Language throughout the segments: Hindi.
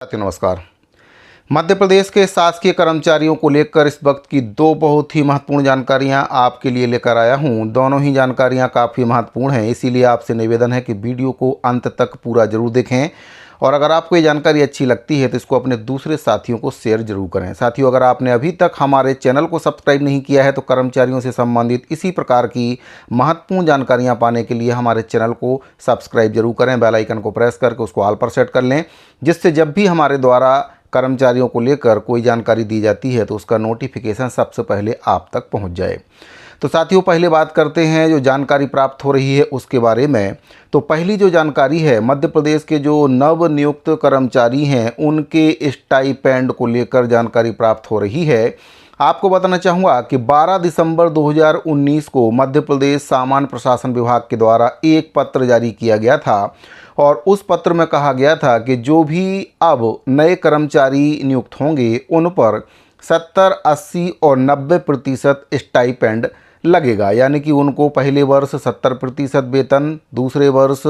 साथियों नमस्कार। मध्य प्रदेश के शासकीय कर्मचारियों को लेकर इस वक्त की दो बहुत ही महत्वपूर्ण जानकारियां आपके लिए लेकर आया हूं। दोनों ही जानकारियां काफ़ी महत्वपूर्ण हैं, इसीलिए आपसे निवेदन है कि वीडियो को अंत तक पूरा जरूर देखें और अगर आपको ये जानकारी अच्छी लगती है तो इसको अपने दूसरे साथियों को शेयर जरूर करें। साथियों, अगर आपने अभी तक हमारे चैनल को सब्सक्राइब नहीं किया है तो कर्मचारियों से संबंधित इसी प्रकार की महत्वपूर्ण जानकारियाँ पाने के लिए हमारे चैनल को सब्सक्राइब जरूर करें। बेल आइकन को प्रेस करके उसको ऑल पर सेट कर लें, जिससे जब भी हमारे द्वारा कर्मचारियों को लेकर कोई जानकारी दी जाती है तो उसका नोटिफिकेशन सबसे पहले आप तक पहुंच जाए। तो साथियों, पहले बात करते हैं जो जानकारी प्राप्त हो रही है उसके बारे में। तो पहली जो जानकारी है, मध्य प्रदेश के जो नव नियुक्त कर्मचारी हैं उनके स्टाइपेंड को लेकर जानकारी प्राप्त हो रही है। आपको बताना चाहूँगा कि 12 दिसंबर 2019 को मध्य प्रदेश सामान्य प्रशासन विभाग के द्वारा एक पत्र जारी किया गया था और उस पत्र में कहा गया था कि जो भी अब नए कर्मचारी नियुक्त होंगे उन पर 70, 80 और 90% स्टाइपेंड लगेगा। यानी कि उनको पहले वर्ष 70% वेतन, दूसरे वर्ष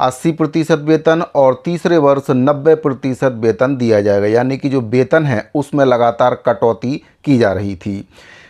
80% वेतन और तीसरे वर्ष 90% वेतन दिया जाएगा। यानी कि जो वेतन है उसमें लगातार कटौती की जा रही थी।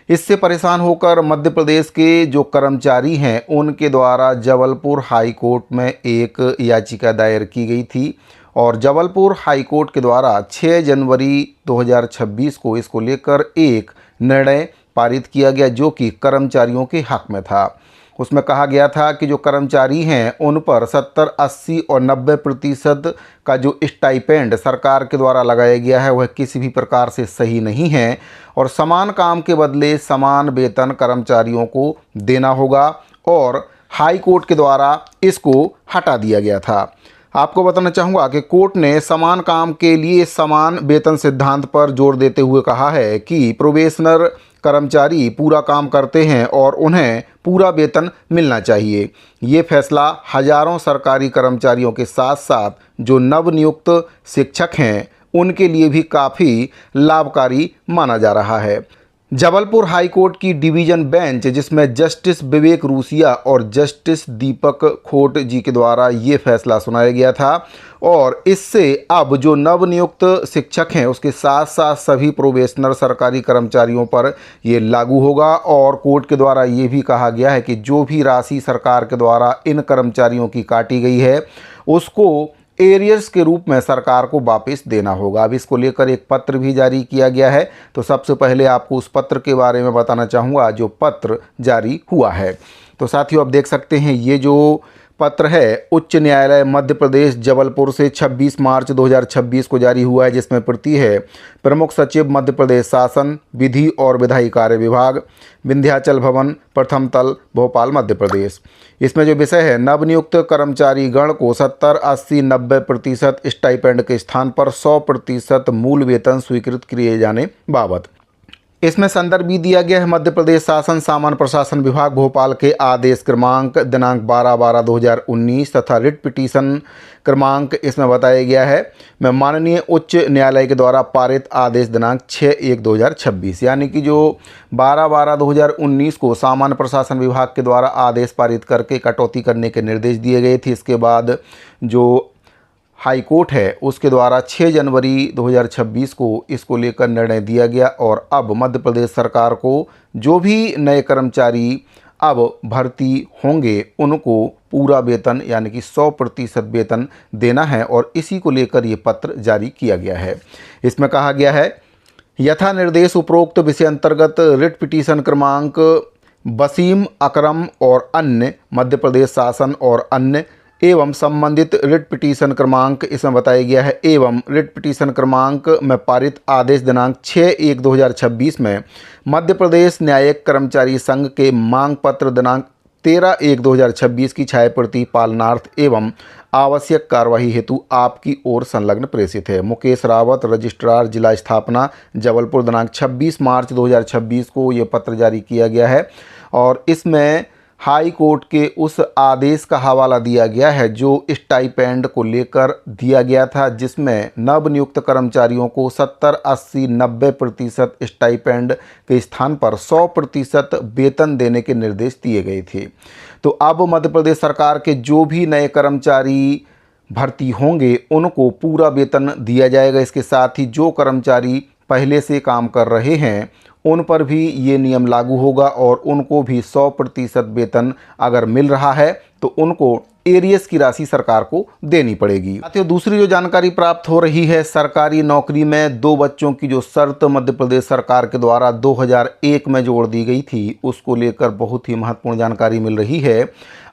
इससे परेशान होकर मध्य प्रदेश के जो कर्मचारी हैं उनके द्वारा जबलपुर हाई कोर्ट में एक याचिका दायर की गई थी और जबलपुर हाई कोर्ट के द्वारा 6 जनवरी 2026 को इसको लेकर एक निर्णय पारित किया गया जो कि कर्मचारियों के हक में था। उसमें कहा गया था कि जो कर्मचारी हैं उन पर 70, 80 और 90% का जो स्टाइपेंड सरकार के द्वारा लगाया गया है वह किसी भी प्रकार से सही नहीं है और समान काम के बदले समान वेतन कर्मचारियों को देना होगा और हाई कोर्ट के द्वारा इसको हटा दिया गया था। आपको बताना चाहूँगा कि कोर्ट ने समान काम के लिए समान वेतन सिद्धांत पर जोर देते हुए कहा है कि प्रोबेशनर कर्मचारी पूरा काम करते हैं और उन्हें पूरा वेतन मिलना चाहिए। ये फैसला हजारों सरकारी कर्मचारियों के साथ साथ जो नवनियुक्त शिक्षक हैं उनके लिए भी काफ़ी लाभकारी माना जा रहा है। जबलपुर हाई कोर्ट की डिवीज़न बेंच, जिसमें जस्टिस विवेक रूसिया और जस्टिस दीपक खोट जी के द्वारा ये फैसला सुनाया गया था और इससे अब जो नवनियुक्त शिक्षक हैं उसके साथ साथ सभी प्रोबेशनर सरकारी कर्मचारियों पर ये लागू होगा और कोर्ट के द्वारा ये भी कहा गया है कि जो भी राशि सरकार के द्वारा इन कर्मचारियों की काटी गई है उसको एरियर्स के रूप में सरकार को वापस देना होगा। अब इसको लेकर एक पत्र भी जारी किया गया है, तो सबसे पहले आपको उस पत्र के बारे में बताना चाहूँगा जो पत्र जारी हुआ है। तो साथियों, अब देख सकते हैं ये जो पत्र है उच्च न्यायालय मध्य प्रदेश जबलपुर से 26 मार्च 2026 को जारी हुआ है, जिसमें प्रति है प्रमुख सचिव मध्य प्रदेश शासन, विधि और विधायी कार्य विभाग, विंध्याचल भवन, प्रथम तल, भोपाल, मध्य प्रदेश। इसमें जो विषय है, नवनियुक्त कर्मचारी गण को 70, 80, 90% स्टाइपेंड के स्थान पर 100% मूल वेतन स्वीकृत किए जाने बाबत। इसमें संदर्भ भी दिया गया है मध्य प्रदेश शासन सामान्य प्रशासन विभाग भोपाल के आदेश क्रमांक दिनांक 12/12/2019 तथा रिट पिटीशन क्रमांक इसमें बताया गया है मैं माननीय उच्च न्यायालय के द्वारा पारित आदेश दिनांक 6/1/2026। यानी कि जो 12/12/2019 को सामान्य प्रशासन विभाग के द्वारा आदेश पारित करके कटौती करने के निर्देश दिए गए थे। इसके बाद जो हाई कोर्ट है उसके द्वारा 6 जनवरी 2026 को इसको लेकर निर्णय दिया गया और अब मध्य प्रदेश सरकार को जो भी नए कर्मचारी अब भर्ती होंगे उनको पूरा वेतन यानी कि 100% वेतन देना है और इसी को लेकर ये पत्र जारी किया गया है। इसमें कहा गया है, यथा निर्देश उपरोक्त विषय अंतर्गत रिट पिटीशन क्रमांक वसीम अकरम और अन्य मध्य प्रदेश शासन और अन्य एवं संबंधित रिट पिटीशन क्रमांक इसमें बताया गया है एवं रिट पिटीशन क्रमांक में पारित आदेश दिनांक 6/1/2026 में मध्य प्रदेश न्यायिक कर्मचारी संघ के मांग पत्र दिनांक 13/1/2026 की छायाप्रति पालनार्थ एवं आवश्यक कार्यवाही हेतु आपकी ओर संलग्न प्रेषित है। मुकेश रावत, रजिस्ट्रार जिला स्थापना जबलपुर, दिनांक 26 मार्च 2026 को ये पत्र जारी किया गया है और इसमें हाई कोर्ट के उस आदेश का हवाला दिया गया है जो स्टाइपेंड को लेकर दिया गया था, जिसमें नवनियुक्त कर्मचारियों को 70, 80, 90% स्टाइपेंड के स्थान पर 100% वेतन देने के निर्देश दिए गए थे। तो अब मध्य प्रदेश सरकार के जो भी नए कर्मचारी भर्ती होंगे उनको पूरा वेतन दिया जाएगा। इसके साथ ही जो कर्मचारी पहले से काम कर रहे हैं उन पर भी ये नियम लागू होगा और उनको भी 100% वेतन अगर मिल रहा है तो उनको एरियर्स की राशि सरकार को देनी पड़ेगी। साथियों, दूसरी जो जानकारी प्राप्त हो रही है, सरकारी नौकरी में 2 बच्चों की जो शर्त मध्य प्रदेश सरकार के द्वारा 2001 में जोड़ दी गई थी, उसको लेकर बहुत ही महत्वपूर्ण जानकारी मिल रही है।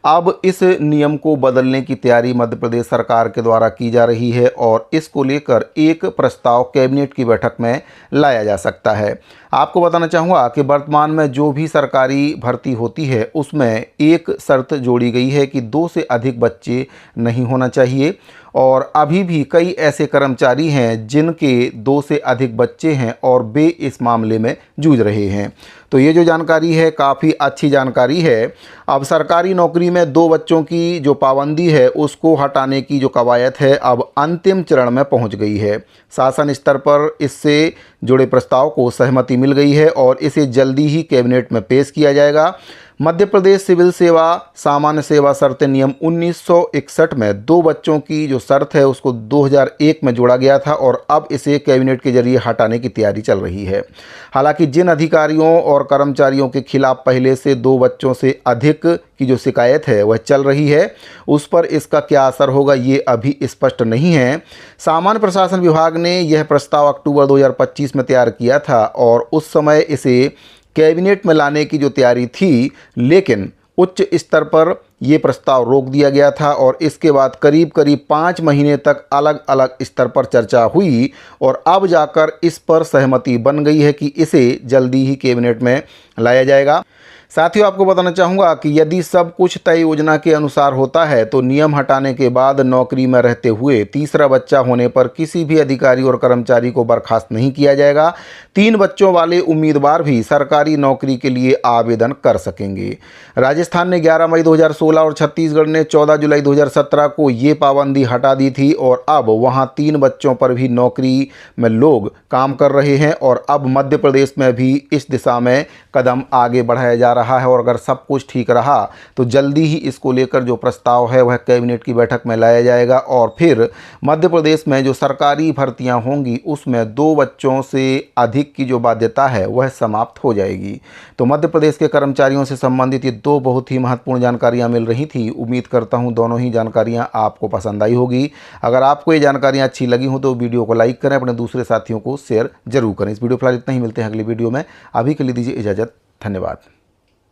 अब इस नियम को बदलने की तैयारी मध्य प्रदेश सरकार के द्वारा की जा रही है और इसको लेकर एक प्रस्ताव कैबिनेट की बैठक में लाया जा सकता है। आपको बताना चाहूँगा कि वर्तमान में जो भी सरकारी भर्ती होती है उसमें एक शर्त जोड़ी गई है कि 2 से अधिक बच्चे नहीं होना चाहिए और अभी भी कई ऐसे कर्मचारी हैं जिनके 2 से अधिक बच्चे हैं और वे इस मामले में जूझ रहे हैं। तो ये जो जानकारी है काफ़ी अच्छी जानकारी है। अब सरकारी नौकरी में 2 बच्चों की जो पाबंदी है उसको हटाने की जो कवायद है अब अंतिम चरण में पहुंच गई है। शासन स्तर पर इससे जुड़े प्रस्ताव को सहमति मिल गई है और इसे जल्दी ही कैबिनेट में पेश किया जाएगा। मध्य प्रदेश सिविल सेवा सामान्य सेवा शर्त नियम 1961 में 2 बच्चों की जो शर्त है उसको 2001 में जोड़ा गया था और अब इसे कैबिनेट के जरिए हटाने की तैयारी चल रही है। हालांकि जिन अधिकारियों और कर्मचारियों के खिलाफ पहले से 2 बच्चों से अधिक की जो शिकायत है वह चल रही है, उस पर इसका क्या असर होगा ये अभी स्पष्ट नहीं है। सामान्य प्रशासन विभाग ने यह प्रस्ताव अक्टूबर 2025 में तैयार किया था और उस समय इसे कैबिनेट में लाने की जो तैयारी थी, लेकिन उच्च स्तर पर ये प्रस्ताव रोक दिया गया था और इसके बाद करीब 5 महीने तक अलग अलग स्तर पर चर्चा हुई और अब जाकर इस पर सहमति बन गई है कि इसे जल्दी ही कैबिनेट में लाया जाएगा। साथियों, आपको बताना चाहूँगा कि यदि सब कुछ तय योजना के अनुसार होता है तो नियम हटाने के बाद नौकरी में रहते हुए तीसरा बच्चा होने पर किसी भी अधिकारी और कर्मचारी को बर्खास्त नहीं किया जाएगा। 3 बच्चों वाले उम्मीदवार भी सरकारी नौकरी के लिए आवेदन कर सकेंगे। राजस्थान ने 11 मई 2016 और छत्तीसगढ़ ने 14 जुलाई 2017 को ये पाबंदी हटा दी थी और अब वहाँ 3 बच्चों पर भी नौकरी में लोग काम कर रहे हैं और अब मध्य प्रदेश में भी इस दिशा में कदम आगे बढ़ाया जा रहा है और अगर सब कुछ ठीक रहा तो जल्दी ही इसको लेकर जो प्रस्ताव है वह कैबिनेट की बैठक में लाया जाएगा और फिर मध्य प्रदेश में जो सरकारी भर्तियां होंगी उसमें 2 बच्चों से अधिक की जो बाध्यता है वह समाप्त हो जाएगी। तो मध्य प्रदेश के कर्मचारियों से संबंधित ये 2 बहुत ही महत्वपूर्ण जानकारियां मिल रही थी। उम्मीद करता हूं दोनों ही जानकारियां आपको पसंद आई होगी। अगर आपको ये जानकारियां अच्छी लगी हो तो वीडियो को लाइक करें, अपने दूसरे साथियों को शेयर जरूर करें। इस वीडियो फिलहाल इतना ही, मिलते हैं अगली वीडियो में। अभी के लिए दीजिए इजाज़त। धन्यवाद।